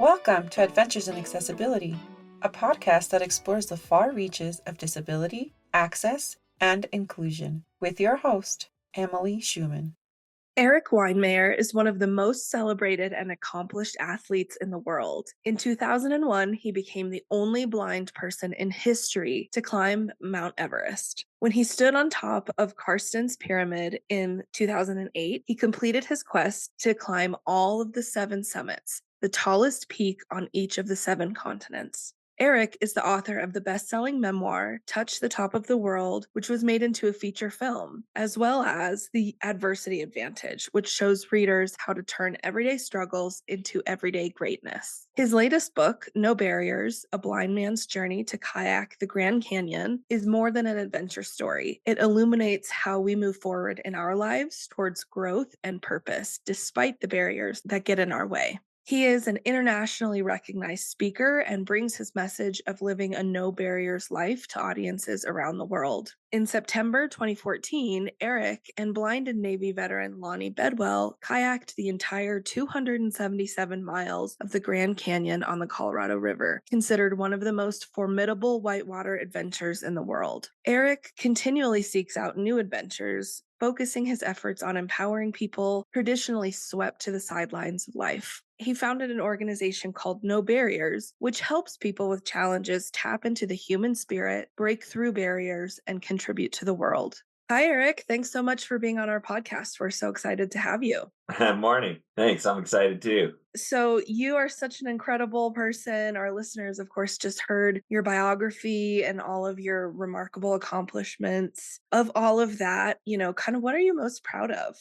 Welcome to Adventures in Accessibility, a podcast that explores the far reaches of disability, access, and inclusion, with your host, Emily Schumann. Erik Weihenmayer is one of the most celebrated and accomplished athletes in the world. In 2001, he became the only blind person in history to climb Mount Everest. When he stood on top of Carstensz pyramid in 2008, he completed his quest to climb all of the 7 summits, the tallest peak on each of the 7 continents. Erik is the author of the bestselling memoir, Touch the Top of the World, which was made into a feature film, as well as The Adversity Advantage, which shows readers how to turn everyday struggles into everyday greatness. His latest book, No Barriers, A Blind Man's Journey to Kayak the Grand Canyon, is more than an adventure story. It illuminates how we move forward in our lives towards growth and purpose, despite the barriers that get in our way. He is an internationally recognized speaker and brings his message of living a no barriers life to audiences around the world. In September 2014, Erik and blind and Navy veteran Lonnie Bedwell kayaked the entire 277 miles of the Grand Canyon on the Colorado River, considered one of the most formidable whitewater adventures in the world. Erik continually seeks out new adventures, focusing his efforts on empowering people traditionally swept to the sidelines of life. He founded an organization called No Barriers, which helps people with challenges tap into the human spirit, break through barriers, and contribute to the world. Hi, Erik. Thanks so much for being on our podcast. We're so excited to have you. Morning. Thanks. I'm excited too. So you are such an incredible person. Our listeners, of course, just heard your biography and all of your remarkable accomplishments. Of all of that, kind of what are you most proud of?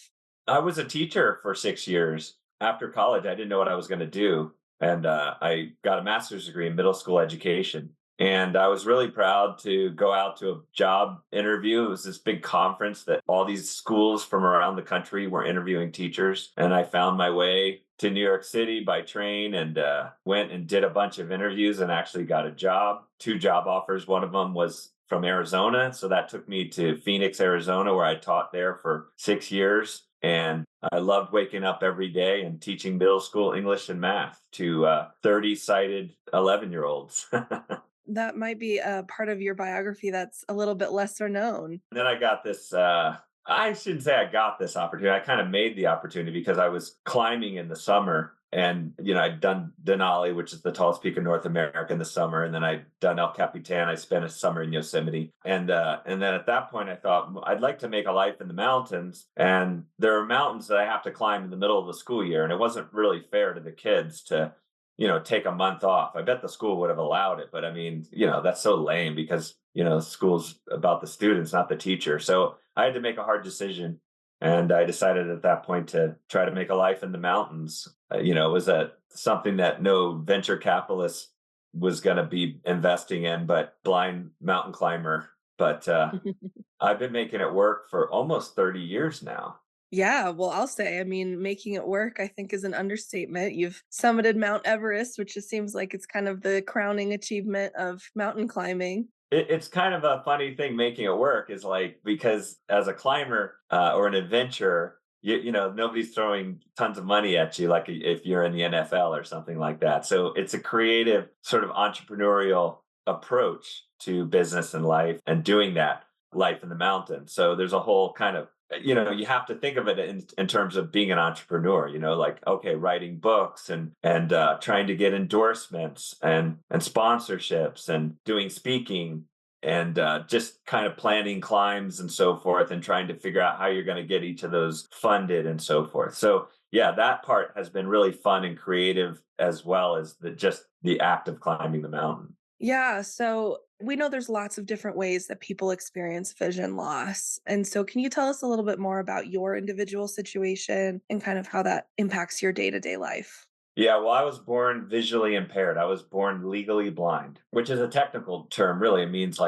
I was a teacher for 6 years. After college, I didn't know what I was going to do. And I got a master's degree in middle school education. And I was really proud to go out to a job interview. It was this big conference that all these schools from around the country were interviewing teachers. And I found my way to New York City by train and went and did a bunch of interviews and actually got a job, 2 job offers. One of them was from Arizona. So that took me to Phoenix, Arizona, where I taught there for 6 years. And I loved waking up every day and teaching middle school English and math to 30 sighted 11-year-olds. That might be a part of your biography that's a little bit lesser known. Then I got this, I shouldn't say I got this opportunity. I kind of made the opportunity because I was climbing in the summer and, I'd done Denali, which is the tallest peak in North America in the summer. And then I'd done El Capitan. I spent a summer in Yosemite. And then at that point, I thought I'd like to make a life in the mountains. And there are mountains that I have to climb in the middle of the school year. And it wasn't really fair to the kids to take a month off. I bet the school would have allowed it, but I mean, that's so lame because, school's about the students, not the teacher. So I had to make a hard decision. And I decided at that point to try to make a life in the mountains. It was something that no venture capitalist was going to be investing in, but blind mountain climber. But I've been making it work for almost 30 years now. Yeah, well, I'll say, making it work, I think, is an understatement. You've summited Mount Everest, which just seems like it's kind of the crowning achievement of mountain climbing. It's kind of a funny thing making it work is because as a climber or an adventurer, nobody's throwing tons of money at you like if you're in the NFL or something like that. So it's a creative sort of entrepreneurial approach to business and life and doing that life in the mountains. So there's a whole kind of you have to think of it in terms of being an entrepreneur, okay, writing books and trying to get endorsements and sponsorships and doing speaking and just kind of planning climbs and so forth and trying to figure out how you're going to get each of those funded and so forth. So yeah, that part has been really fun and creative as well as just the act of climbing the mountain. Yeah, so we know there's lots of different ways that people experience vision loss. And so can you tell us a little bit more about your individual situation and kind of how that impacts your day-to-day life? Yeah, well, I was born visually impaired. I was born legally blind, which is a technical term, really. It means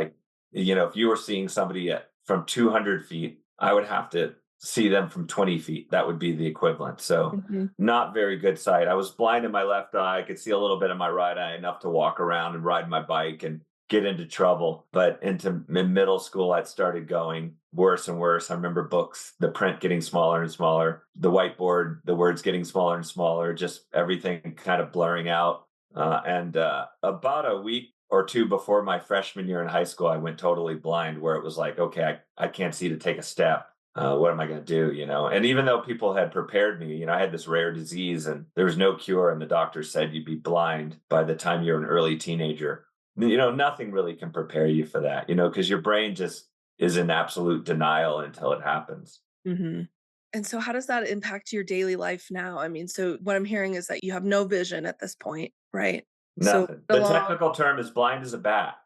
if you were seeing somebody from 200 feet, I would have to see them from 20 feet. That would be the equivalent. So not very good sight. I was blind in my left eye. I could see a little bit in my right eye, enough to walk around and ride my bike and get into trouble. But into middle school, it started going worse and worse. I remember books, the print getting smaller and smaller, the whiteboard, the words getting smaller and smaller, just everything kind of blurring out. And about a week or two before my freshman year in high school, I went totally blind, where it was like, okay, I can't see to take a step. What am I going to do? And even though people had prepared me, I had this rare disease and there was no cure, and the doctor said you'd be blind by the time you're an early teenager. Nothing really can prepare you for that, because your brain just is in absolute denial until it happens. Mhm. And so how does that impact your daily life now? I mean, so what I'm hearing is that you have no vision at this point, right? So Nothing. The along technical term is blind as a bat.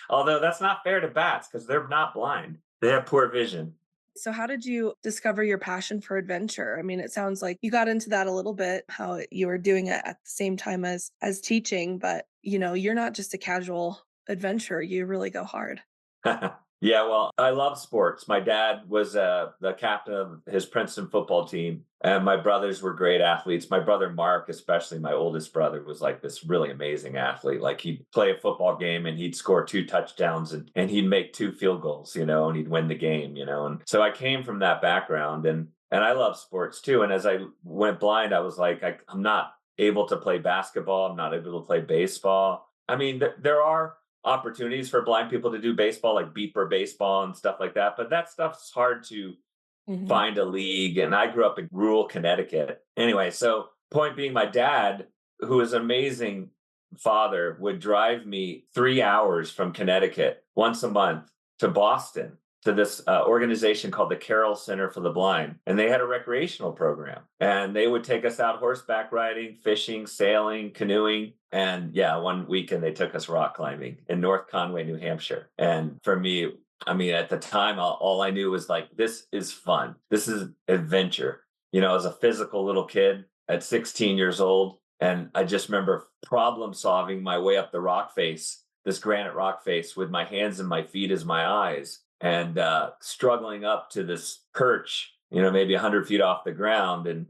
Although that's not fair to bats because they're not blind. They have poor vision. So how did you discover your passion for adventure? I mean, it sounds like you got into that a little bit, how you were doing it at the same time as teaching, but you're not just a casual adventurer, you really go hard. Yeah, well, I love sports. My dad was the captain of his Princeton football team, and my brothers were great athletes. My brother Mark, especially my oldest brother, was like this really amazing athlete. Like he'd play a football game and he'd score 2 touchdowns and he'd make 2 field goals, and he'd win the game. And so I came from that background, and I love sports too. And as I went blind, I was like, I'm not able to play basketball. I'm not able to play baseball. I mean, there are opportunities for blind people to do baseball, like beeper baseball and stuff like that. But that stuff's hard to Mhm. find a league. And I grew up in rural Connecticut. Anyway, so point being, my dad, who is an amazing father, would drive me 3 hours from Connecticut once a month to Boston to this organization called the Carroll Center for the Blind. And they had a recreational program. And they would take us out horseback riding, fishing, sailing, canoeing. And yeah, one weekend they took us rock climbing in North Conway, New Hampshire. And for me, I mean, at the time, all I knew was like, this is fun. This is adventure. I was a physical little kid at 16 years old. And I just remember problem solving my way up the rock face, this granite rock face, with my hands and my feet as my eyes, and struggling up to this perch, maybe 100 feet off the ground, and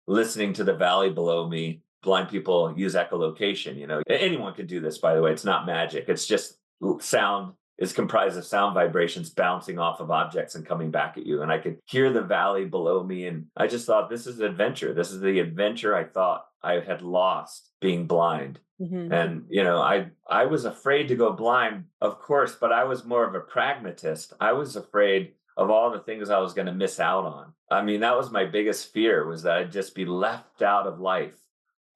listening to the valley below me. Blind people use echolocation. Anyone can do this, by the way. It's not magic. It's just sound is comprised of sound vibrations bouncing off of objects and coming back at you. And I could hear the valley below me. And I just thought, this is adventure. This is the adventure I thought I had lost being blind. Mhm. And, I was afraid to go blind, of course, but I was more of a pragmatist. I was afraid of all the things I was going to miss out on. I mean, that was my biggest fear, was that I'd just be left out of life.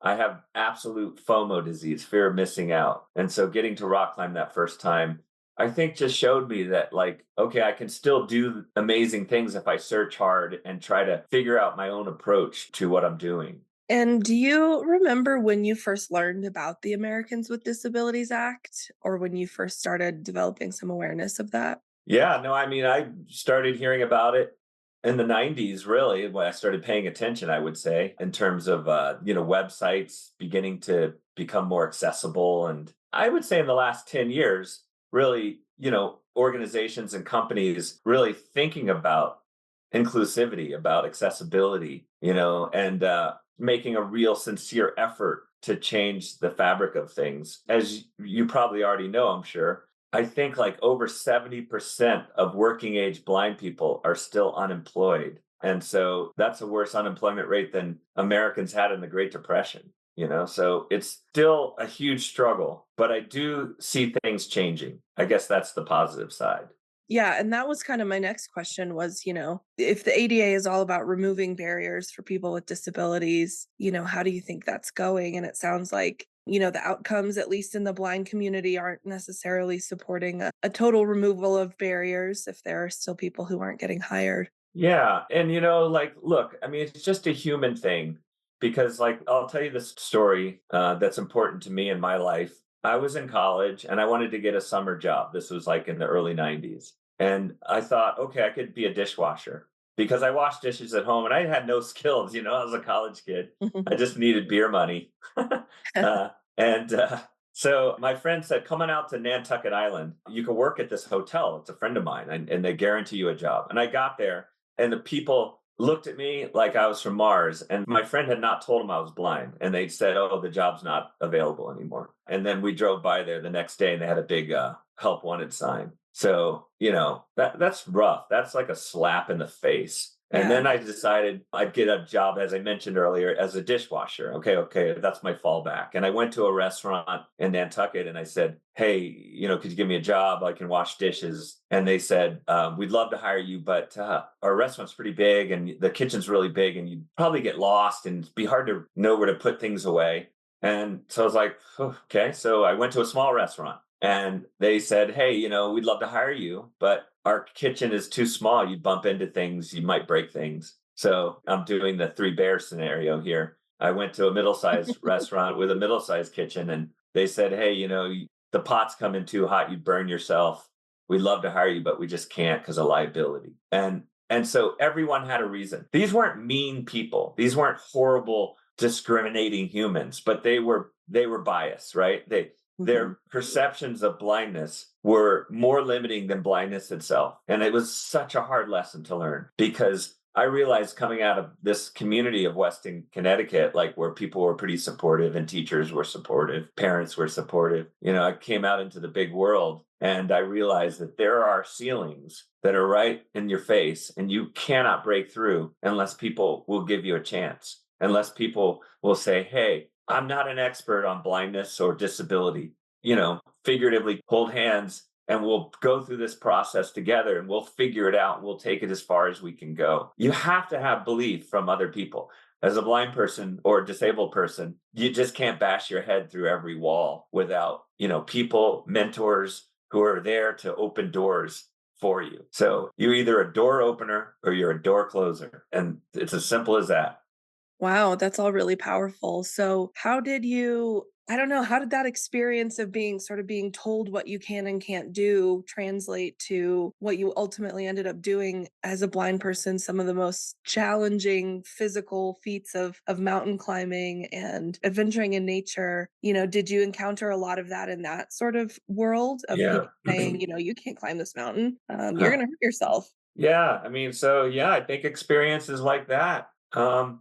I have absolute FOMO disease, fear of missing out. And so getting to rock climb that first time, I think just showed me that, like, okay, I can still do amazing things if I search hard and try to figure out my own approach to what I'm doing. And do you remember when you first learned about the Americans with Disabilities Act, or when you first started developing some awareness of that? Yeah, no, I mean, I started hearing about it in the 90s, really, when I started paying attention, I would say, in terms of, websites beginning to become more accessible. And I would say in the last 10 years, really, organizations and companies really thinking about inclusivity, about accessibility, and making a real sincere effort to change the fabric of things. As you probably already know, I'm sure, I think like over 70% of working age blind people are still unemployed. And so that's a worse unemployment rate than Americans had in the Great Depression. So it's still a huge struggle, but I do see things changing. I guess that's the positive side. Yeah, and that was kind of my next question was, if the ADA is all about removing barriers for people with disabilities, how do you think that's going? And it sounds like, the outcomes, at least in the blind community, aren't necessarily supporting a total removal of barriers if there are still people who aren't getting hired. Yeah. And, like, look, I mean, it's just a human thing because, like, I'll tell you this story that's important to me in my life. I was in college and I wanted to get a summer job. This was like in the early 90s. And I thought, okay, I could be a dishwasher because I washed dishes at home and I had no skills. I was a college kid. I just needed beer money. uh, and so my friend said, coming out to Nantucket Island, you can work at this hotel. It's a friend of mine, and they guarantee you a job. And I got there, and the people looked at me like I was from Mars. And my friend had not told him I was blind. And they said, oh, the job's not available anymore. And then we drove by there the next day and they had a big help wanted sign. So, that's rough. That's like a slap in the face. And Yeah. then I decided I'd get a job, as I mentioned earlier, as a dishwasher. Okay, that's my fallback. And I went to a restaurant in Nantucket and I said, hey, could you give me a job? I can wash dishes. And they said, we'd love to hire you, but our restaurant's pretty big and the kitchen's really big and you'd probably get lost and it'd be hard to know where to put things away. And so I was like, okay. So I went to a small restaurant and they said, hey, we'd love to hire you, but our kitchen is too small. You'd bump into things, you might break things. So I'm doing the three bears scenario here. I went to a middle-sized restaurant with a middle-sized kitchen and they said, hey, the pots come in too hot, you'd burn yourself. We'd love to hire you, but we just can't because of liability. And so everyone had a reason. These weren't mean people. These weren't horrible, discriminating humans, but they were biased, right? Their perceptions of blindness were more limiting than blindness itself. And it was such a hard lesson to learn because I realized coming out of this community of Weston, Connecticut, like where people were pretty supportive and teachers were supportive, parents were supportive. I came out into the big world and I realized that there are ceilings that are right in your face and you cannot break through unless people will give you a chance, unless people will say, hey, I'm not an expert on blindness or disability, figuratively hold hands and we'll go through this process together and we'll figure it out. We'll take it as far as we can go. You have to have belief from other people. As a blind person or a disabled person, you just can't bash your head through every wall without, people, mentors who are there to open doors for you. So you're either a door opener or you're a door closer. And it's as simple as that. Wow, that's all really powerful. So, how did you I don't know, how did that experience of being told what you can and can't do translate to what you ultimately ended up doing as a blind person, some of the most challenging physical feats of mountain climbing and adventuring in nature? Did you encounter a lot of that in that sort of world of Yeah. people saying, you can't climb this mountain, you're gonna hurt yourself? Yeah, I mean, I think experiences like that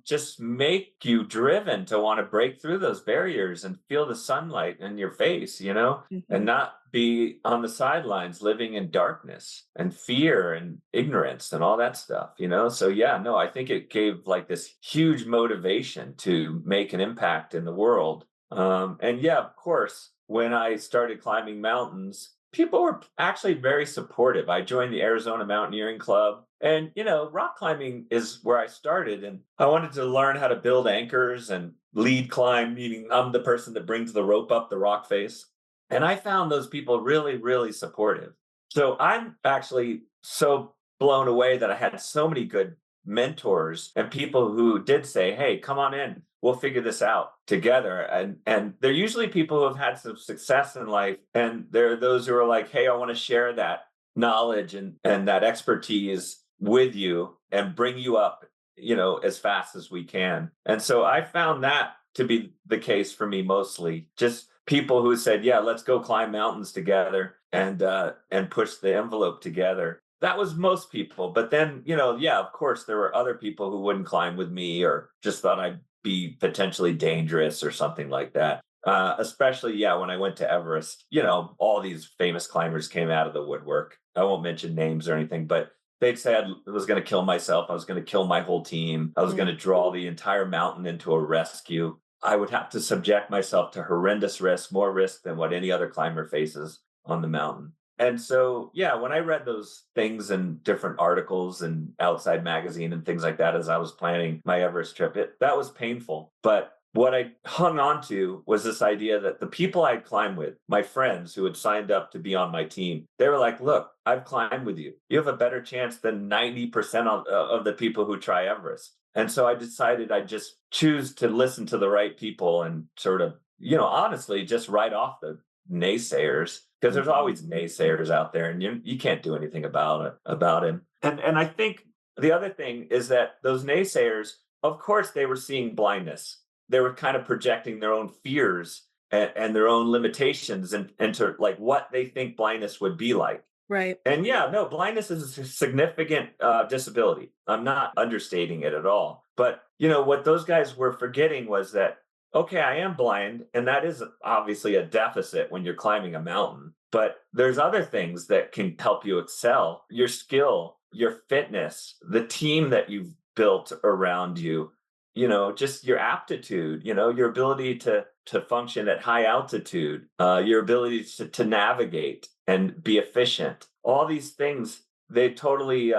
just make you driven to want to break through those barriers and feel the sunlight in your face, and Mhm. not be on the sidelines living in darkness and fear and ignorance and all that stuff, So yeah, no, I think it gave like this huge motivation to make an impact in the world. And yeah, of course, when I started climbing mountains, people were actually very supportive. I joined the Arizona Mountaineering Club. And, rock climbing is where I started. And I wanted to learn how to build anchors and lead climb, meaning I'm the person that brings the rope up the rock face. And I found those people really, really supportive. So I'm actually so blown away that I had so many good mentors and people who did say, hey, come on in. We'll figure this out together. And they're usually people who have had some success in life. And there are those who are like, hey, I want to share that knowledge and that expertise with you and bring you up, as fast as we can. And so I found that to be the case for me mostly. Just people who said, yeah, let's go climb mountains together and push the envelope together. That was most people. But then, yeah, of course, there were other people who wouldn't climb with me or just thought I'd be potentially dangerous or something like that. Especially, yeah, when I went to Everest, all these famous climbers came out of the woodwork. I won't mention names or anything, but they'd say I was going to kill myself. I was going to kill my whole team. I was going to draw the entire mountain into a rescue. I would have to subject myself to horrendous risk, more risk than what any other climber faces on the mountain. And so, yeah, when I read those things in different articles and Outside Magazine and things like that as I was planning my Everest trip, that was painful. But what I hung on to was this idea that the people I'd climbed with, my friends who had signed up to be on my team, they were like, look, I've climbed with you. You have a better chance than 90% of the people who try Everest. And so I decided I'd just choose to listen to the right people and sort of, honestly, just write off the naysayers because there's always naysayers out there and you can't do anything about him. And I think the other thing is that those naysayers, of course, they were seeing blindness. They were kind of projecting their own fears and their own limitations and into like what they think blindness would be like. Right. And yeah, no, blindness is a significant disability. I'm not understating it at all. But what those guys were forgetting was that, okay, I am blind, and that is obviously a deficit when you're climbing a mountain. But there's other things that can help you excel: your skill, your fitness, the team that you've built around you. Just your aptitude. Your ability to function at high altitude, your ability to navigate and be efficient. All these things, they totally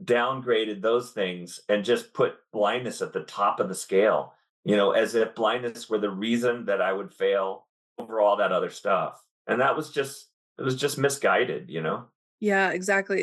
downgraded those things and just put blindness at the top of the scale, as if blindness were the reason that I would fail over all that other stuff. And it was just misguided. Yeah, exactly.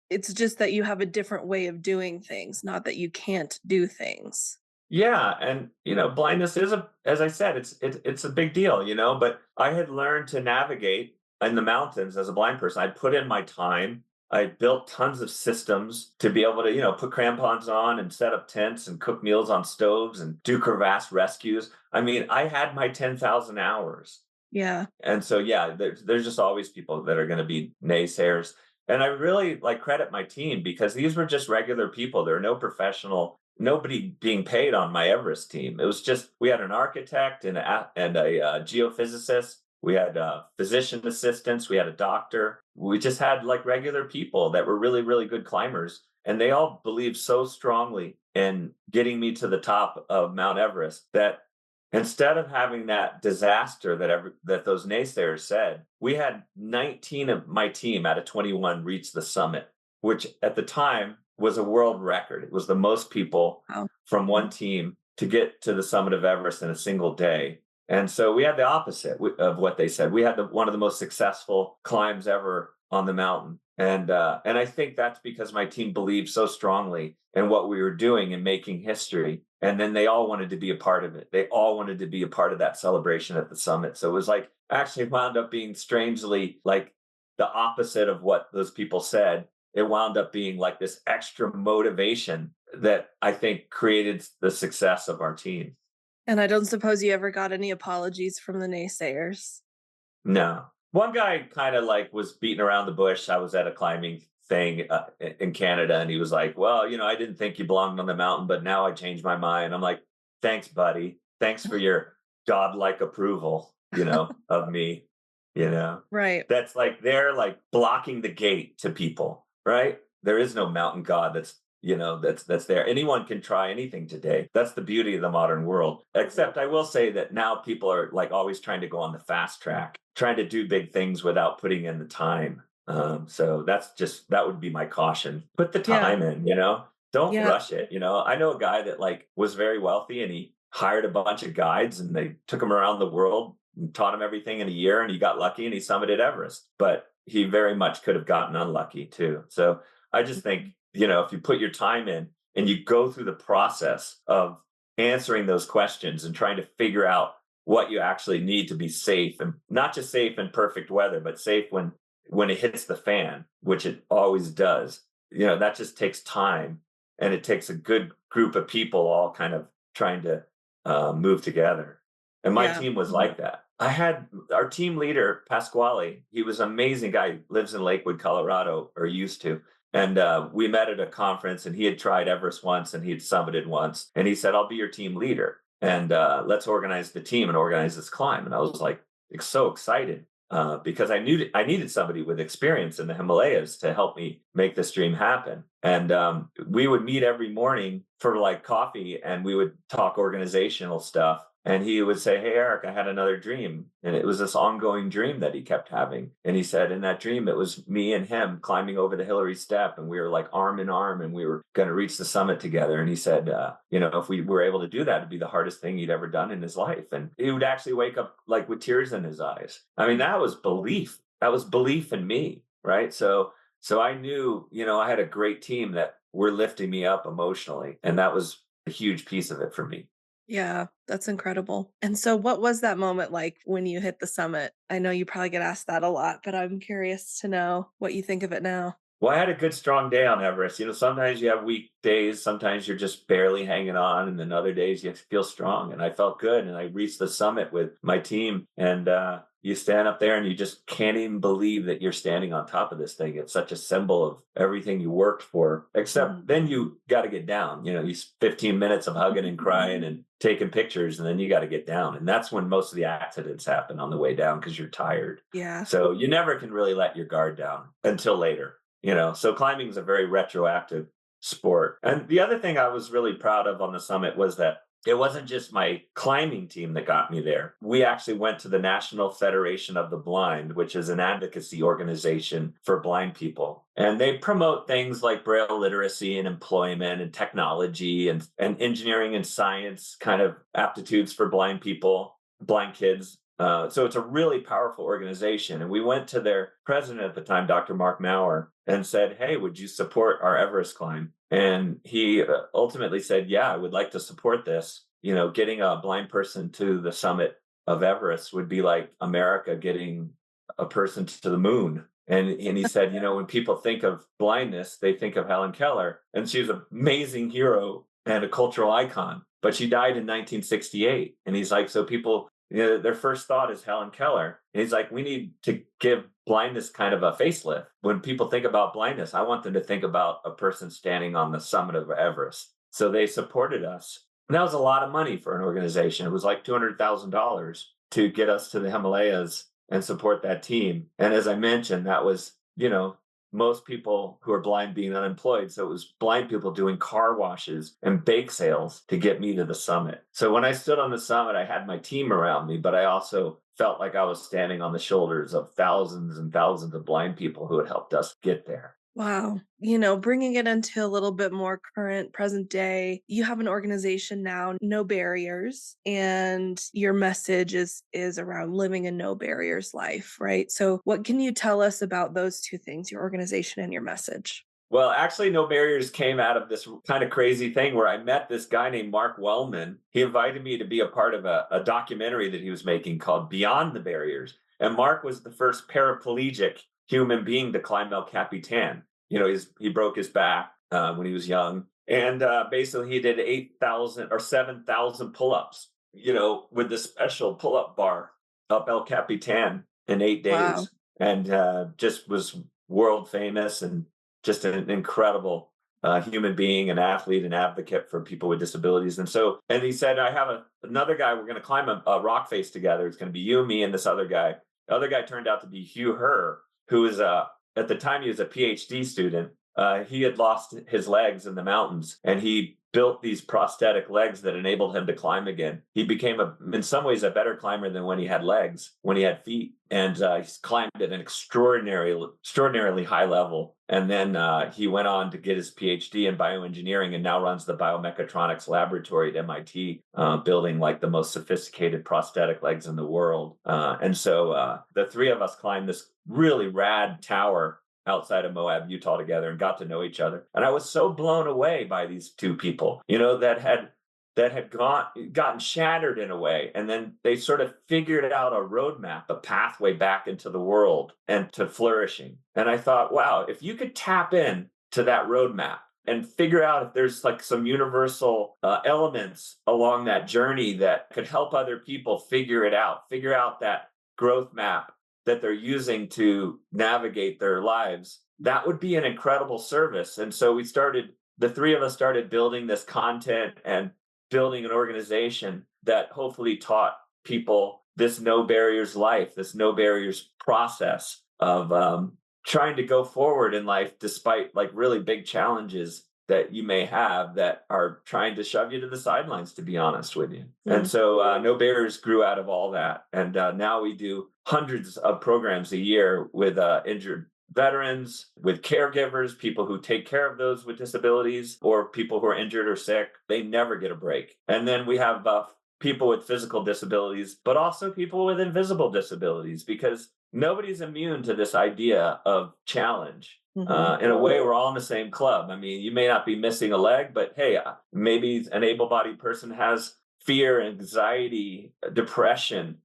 It's just that you have a different way of doing things, not that you can't do things. Yeah, and blindness is as I said, it's a big deal, but I had learned to navigate in the mountains as a blind person. I put in my time. I built tons of systems to be able to, put crampons on and set up tents and cook meals on stoves and do crevasse rescues. I mean, I had my 10,000 hours. Yeah. And so, yeah, there's just always people that are going to be naysayers. And I really credit my team because these were just regular people. There are no professional, nobody being paid on my Everest team. It was just, we had an architect and a geophysicist. We had physician assistants. We had a doctor. We just had regular people that were really, really good climbers. And they all believed so strongly in getting me to the top of Mount Everest that instead of having that disaster that those naysayers said, we had 19 of my team out of 21 reach the summit, which at the time was a world record. It was the most people Wow. from one team to get to the summit of Everest in a single day. And so we had the opposite of what they said. We had one of the most successful climbs ever on the mountain. And I think that's because my team believed so strongly in what we were doing and making history. And then they all wanted to be a part of it. They all wanted to be a part of that celebration at the summit. So it was actually wound up being strangely the opposite of what those people said. It wound up being this extra motivation that I think created the success of our team. And I don't suppose you ever got any apologies from the naysayers. No. One guy kind of was beating around the bush. I was at a climbing thing in Canada, and he was like, "Well, I didn't think you belonged on the mountain, but now I changed my mind." I'm like, "Thanks, buddy. Thanks for your godlike approval, of me." Right. That's they're blocking the gate to people, right? There is no mountain god that's there. Anyone can try anything today. That's the beauty of the modern world. Except I will say that now people are always trying to go on the fast track, trying to do big things without putting in the time. So that would be my caution. Put the Yeah. time in, don't Yeah. rush it. I know a guy that was very wealthy and he hired a bunch of guides and they took him around the world and taught him everything in a year, and he got lucky and he summited Everest. But he very much could have gotten unlucky too. So I just think, if you put your time in and you go through the process of answering those questions and trying to figure out what you actually need to be safe, and not just safe in perfect weather, but safe when it hits the fan, which it always does, that just takes time, and it takes a good group of people all kind of trying to move together. And my Yeah. team was like that. I had our team leader, Pasquale. He was an amazing guy. He lives in Lakewood, Colorado, or used to. And we met at a conference, and he had tried Everest once and he had summited once. And he said, "I'll be your team leader. And let's organize the team and organize this climb." And I was so excited because I knew I needed somebody with experience in the Himalayas to help me make this dream happen. And we would meet every morning for coffee, and we would talk organizational stuff. And he would say, "Hey, Erik, I had another dream." And it was this ongoing dream that he kept having. And he said, in that dream, it was me and him climbing over the Hillary Step. And we were arm in arm, and we were going to reach the summit together. And he said, if we were able to do that, it'd be the hardest thing he'd ever done in his life. And he would actually wake up with tears in his eyes. I mean, that was belief. That was belief in me. Right. So I knew, I had a great team that were lifting me up emotionally. And that was a huge piece of it for me. Yeah, that's incredible. And so what was that moment like when you hit the summit? I know you probably get asked that a lot, but I'm curious to know what you think of it now. Well, I had a good strong day on Everest. Sometimes you have weak days, sometimes you're just barely hanging on, and then other days you feel strong. And I felt good. And I reached the summit with my team. And you stand up there and you just can't even believe that you're standing on top of this thing. It's such a symbol of everything you worked for, except then you got to get down. You 15 minutes of hugging and crying and taking pictures, and then you got to get down. And that's when most of the accidents happen, on the way down, because you're tired. Yeah. So you never can really let your guard down until later. So climbing is a very retroactive sport. And the other thing I was really proud of on the summit was that it wasn't just my climbing team that got me there. We actually went to the National Federation of the Blind, which is an advocacy organization for blind people. And they promote things like Braille literacy and employment and technology and engineering and science kind of aptitudes for blind people, blind kids. So it's a really powerful organization. And we went to their president at the time, Dr. Mark Maurer, and said, hey, would you support our Everest climb? And he ultimately said, yeah, I would like to support this. Getting a blind person to the summit of Everest would be like America getting a person to the moon. And he said, when people think of blindness, they think of Helen Keller. And she was an amazing hero and a cultural icon. But she died in 1968. And he's like, so people, their first thought is Helen Keller. And he's like, we need to give blindness kind of a facelift. When people think about blindness, I want them to think about a person standing on the summit of Everest. So they supported us. And that was a lot of money for an organization. It was like $200,000 to get us to the Himalayas and support that team. And as I mentioned, that was, most people who are blind being unemployed. So it was blind people doing car washes and bake sales to get me to the summit. So when I stood on the summit, I had my team around me, but I also felt like I was standing on the shoulders of thousands and thousands of blind people who had helped us get there. Wow. Bringing it into a little bit more current, present day, you have an organization now, No Barriers, and your message is around living a no barriers life, right? So what can you tell us about those two things, your organization and your message? Well, actually, No Barriers came out of this kind of crazy thing where I met this guy named Mark Wellman. He invited me to be a part of a documentary that he was making called Beyond the Barriers. And Mark was the first paraplegic human being to climb El Capitan. He broke his back when he was young. And basically, he did 8,000 or 7,000 pull-ups, with the special pull-up bar up El Capitan in 8 days. Wow. And just was world famous and just an incredible human being, an athlete, an advocate for people with disabilities. And he said, I have another guy, we're going to climb a rock face together. It's going to be you, me, and this other guy. The other guy turned out to be Hugh Herr, who was, at the time, he was a PhD student. He had lost his legs in the mountains, and he built these prosthetic legs that enabled him to climb again. He became, in some ways, a better climber than when he had legs, when he had feet. And he's climbed at an extraordinarily high level. And then he went on to get his PhD in bioengineering and now runs the biomechatronics laboratory at MIT, building like the most sophisticated prosthetic legs in the world. And so the three of us climbed this really rad tower outside of Moab, Utah together and got to know each other. And I was so blown away by these two people, that had gotten shattered in a way. And then they sort of figured out a roadmap, a pathway back into the world and to flourishing. And I thought, wow, if you could tap in to that roadmap and figure out if there's like some universal elements along that journey that could help other people figure out that growth map that they're using to navigate their lives, that would be an incredible service. And so the three of us started building this content and building an organization that hopefully taught people this no barriers life, this no barriers process of trying to go forward in life despite like really big challenges that you may have that are trying to shove you to the sidelines, to be honest with you. And so No Barriers grew out of all that. And now we do hundreds of programs a year with injured veterans, with caregivers, people who take care of those with disabilities or people who are injured or sick. They never get a break. And then we have people with physical disabilities, but also people with invisible disabilities, because nobody's immune to this idea of challenge. In a way, we're all in the same club. I mean, you may not be missing a leg, but hey, maybe an able-bodied person has fear, anxiety, depression,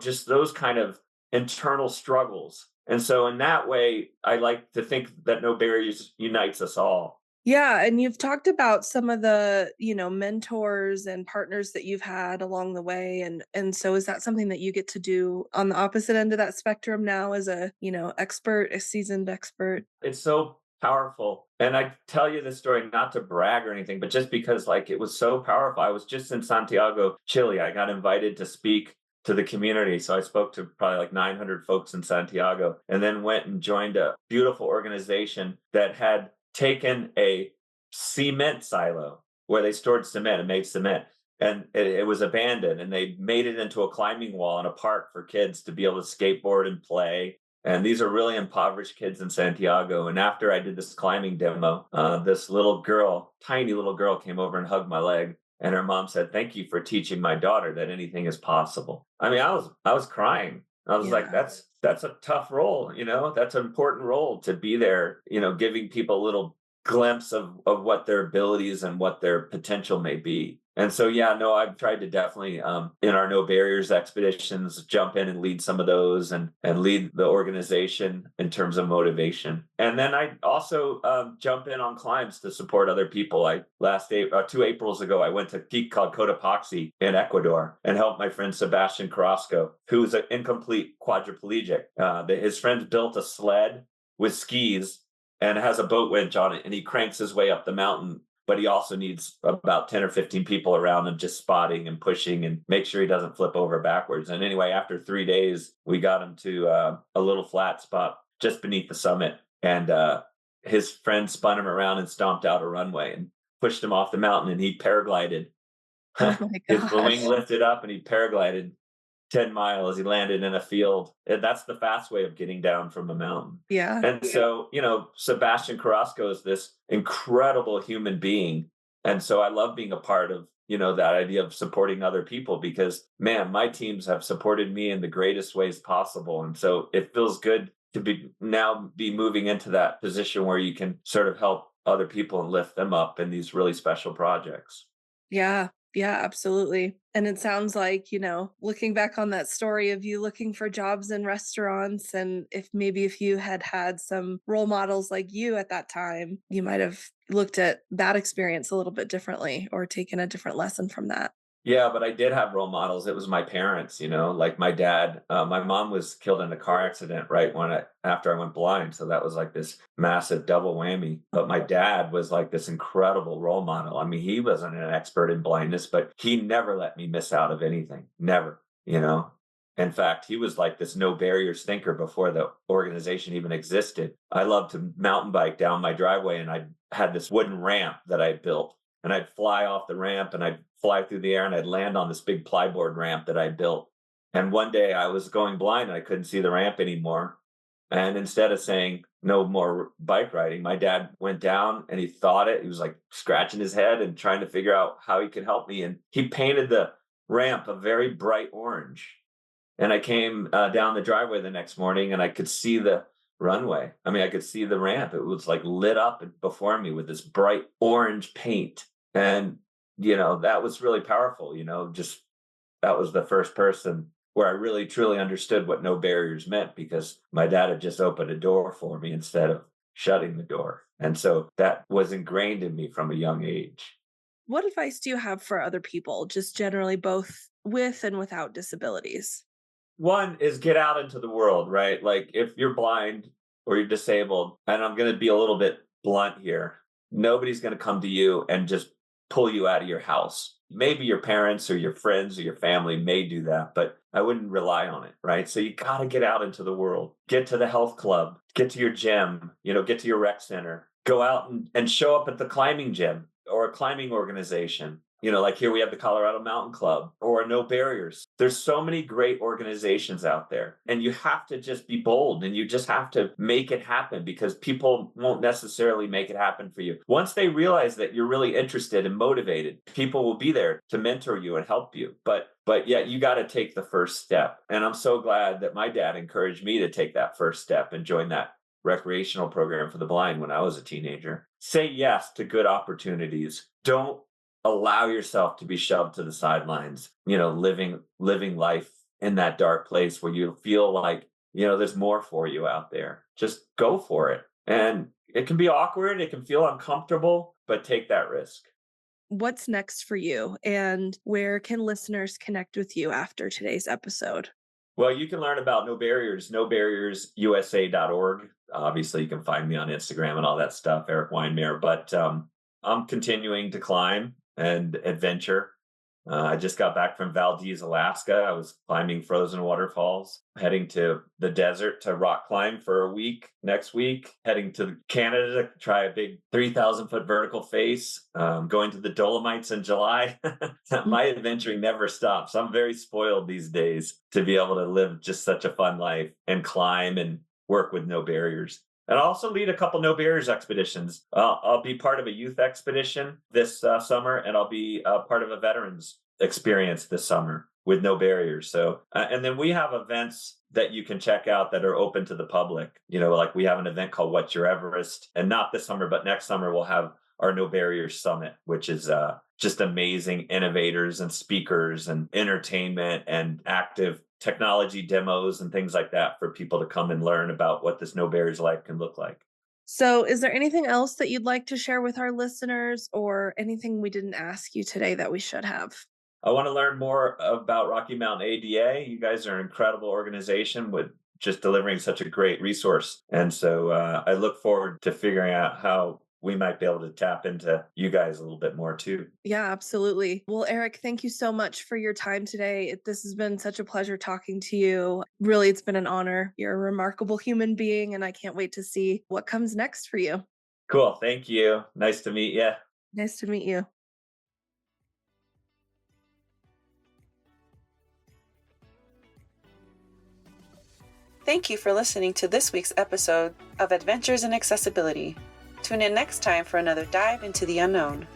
just those kind of internal struggles And so in that way, I like to think that No Barriers unites us all. Yeah, and you've talked about some of the, mentors and partners that you've had along the way, and so is that something that you get to do on the opposite end of that spectrum now as a, expert, a seasoned expert? It's so powerful. And I tell you this story not to brag or anything, but just because like it was so powerful. I was just in Santiago, Chile. I got invited to speak to the community. So I spoke to probably like 900 folks in Santiago and then went and joined a beautiful organization that had taken a cement silo where they stored cement and made cement. And it was abandoned, and they made it into a climbing wall in a park for kids to be able to skateboard and play. And these are really impoverished kids in Santiago. And after I did this climbing demo, this little girl, tiny little girl, came over and hugged my leg. And her mom said, "Thank you for teaching my daughter that anything is possible." I mean, I was crying. I was like, Yeah. that's a tough role, that's an important role to be there, giving people a little glimpse of what their abilities and what their potential may be. And so, yeah, no, I've tried to definitely, in our No Barriers expeditions, jump in and lead some of those and lead the organization in terms of motivation. And then I also jump in on climbs to support other people. Last 2 Aprils ago, I went to a peak called Cotopaxi in Ecuador and helped my friend Sebastian Carrasco, who is an incomplete quadriplegic. His friend built a sled with skis and has a boat winch on it, and he cranks his way up the mountain, but he also needs about 10 or 15 people around him just spotting and pushing and make sure he doesn't flip over backwards. And anyway, after 3 days, we got him to a little flat spot just beneath the summit. And his friend spun him around and stomped out a runway and pushed him off the mountain, and he paraglided. Oh my His wing gosh. lifted up and he paraglided 10 miles. He landed in a field. And that's the fast way of getting down from a mountain. Yeah. And so, Sebastian Carrasco is this incredible human being. And so I love being a part of, that idea of supporting other people because, man, my teams have supported me in the greatest ways possible. And so it feels good to be moving into that position where you can sort of help other people and lift them up in these really special projects. Yeah. Yeah, absolutely. And it sounds like, looking back on that story of you looking for jobs in restaurants, and if you had had some role models like you at that time, you might have looked at that experience a little bit differently or taken a different lesson from that. Yeah, but I did have role models. It was my parents, like my dad. My mom was killed in a car accident right after I went blind. So that was like this massive double whammy. But my dad was like this incredible role model. I mean, he wasn't an expert in blindness, but he never let me miss out of anything. Never, you know. In fact, he was like this no barriers thinker before the organization even existed. I loved to mountain bike down my driveway, and I had this wooden ramp that I built, and I'd fly off the ramp and I'd fly through the air and I'd land on this big plyboard ramp that I built. And one day I was going blind and I couldn't see the ramp anymore. And instead of saying no more bike riding, my dad went down and he thought it. He was like scratching his head and trying to figure out how he could help me. And he painted the ramp a very bright orange. And I came down the driveway the next morning and I could see the runway. I mean, I could see the ramp. It was like lit up before me with this bright orange paint. And, that was really powerful, just that was the first person where I really truly understood what no barriers meant because my dad had just opened a door for me instead of shutting the door. And so that was ingrained in me from a young age. What advice do you have for other people, just generally both with and without disabilities? One is get out into the world, right? Like if you're blind or you're disabled, and I'm going to be a little bit blunt here, nobody's going to come to you and just pull you out of your house. Maybe your parents or your friends or your family may do that, but I wouldn't rely on it, right? So you got to get out into the world, get to the health club, get to your gym, get to your rec center, go out and show up at the climbing gym or a climbing organization. Like here we have the Colorado Mountain Club or No Barriers. There's so many great organizations out there, and you have to just be bold and you just have to make it happen because people won't necessarily make it happen for you. Once they realize that you're really interested and motivated, people will be there to mentor you and help you. But yeah, you got to take the first step. And I'm so glad that my dad encouraged me to take that first step and join that recreational program for the blind when I was a teenager. Say yes to good opportunities. Don't allow yourself to be shoved to the sidelines, living life in that dark place where you feel like there's more for you out there. Just go for it. And it can be awkward, it can feel uncomfortable, but take that risk. What's next for you, and where can listeners connect with you after today's episode? Well, you can learn about No Barriers, nobarriersusa.org. Obviously, you can find me on Instagram and all that stuff, Erik Weihenmayer. But I'm continuing to climb and adventure. I just got back from Valdez, Alaska. I was climbing frozen waterfalls, heading to the desert to rock climb for a week next week, heading to Canada to try a big 3,000-foot vertical face, going to the Dolomites in July. My adventuring never stops. I'm very spoiled these days to be able to live just such a fun life and climb and work with no barriers. And I'll also lead a couple No Barriers expeditions. I'll be part of a youth expedition this summer, and I'll be part of a veterans experience this summer with No Barriers. So, and then we have events that you can check out that are open to the public. Like we have an event called What's Your Everest? And not this summer, but next summer we'll have our No Barriers Summit, which is just amazing innovators and speakers and entertainment and active technology demos and things like that for people to come and learn about what this No Barriers life can look like. So, is there anything else that you'd like to share with our listeners, or anything we didn't ask you today that we should have? I want to learn more about Rocky Mountain ADA. You guys are an incredible organization with just delivering such a great resource. And so I look forward to figuring out how we might be able to tap into you guys a little bit more too. Yeah, absolutely. Well, Erik, thank you so much for your time today. This has been such a pleasure talking to you. Really, it's been an honor. You're a remarkable human being, and I can't wait to see what comes next for you. Cool. Thank you. Nice to meet you. Nice to meet you. Thank you for listening to this week's episode of Adventures in Accessibility. Tune in next time for another dive into the unknown.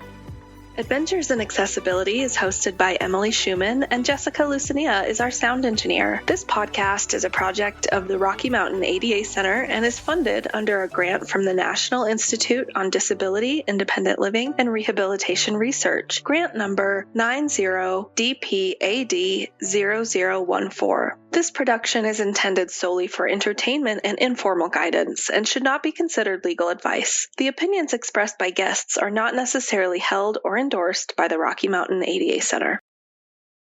Adventures in Accessibility is hosted by Emily Schumann, and Jessica Lucinia is our sound engineer. This podcast is a project of the Rocky Mountain ADA Center and is funded under a grant from the National Institute on Disability, Independent Living, and Rehabilitation Research, grant number 90DPAD0014. This production is intended solely for entertainment and informal guidance and should not be considered legal advice. The opinions expressed by guests are not necessarily held or endorsed by the Rocky Mountain ADA Center.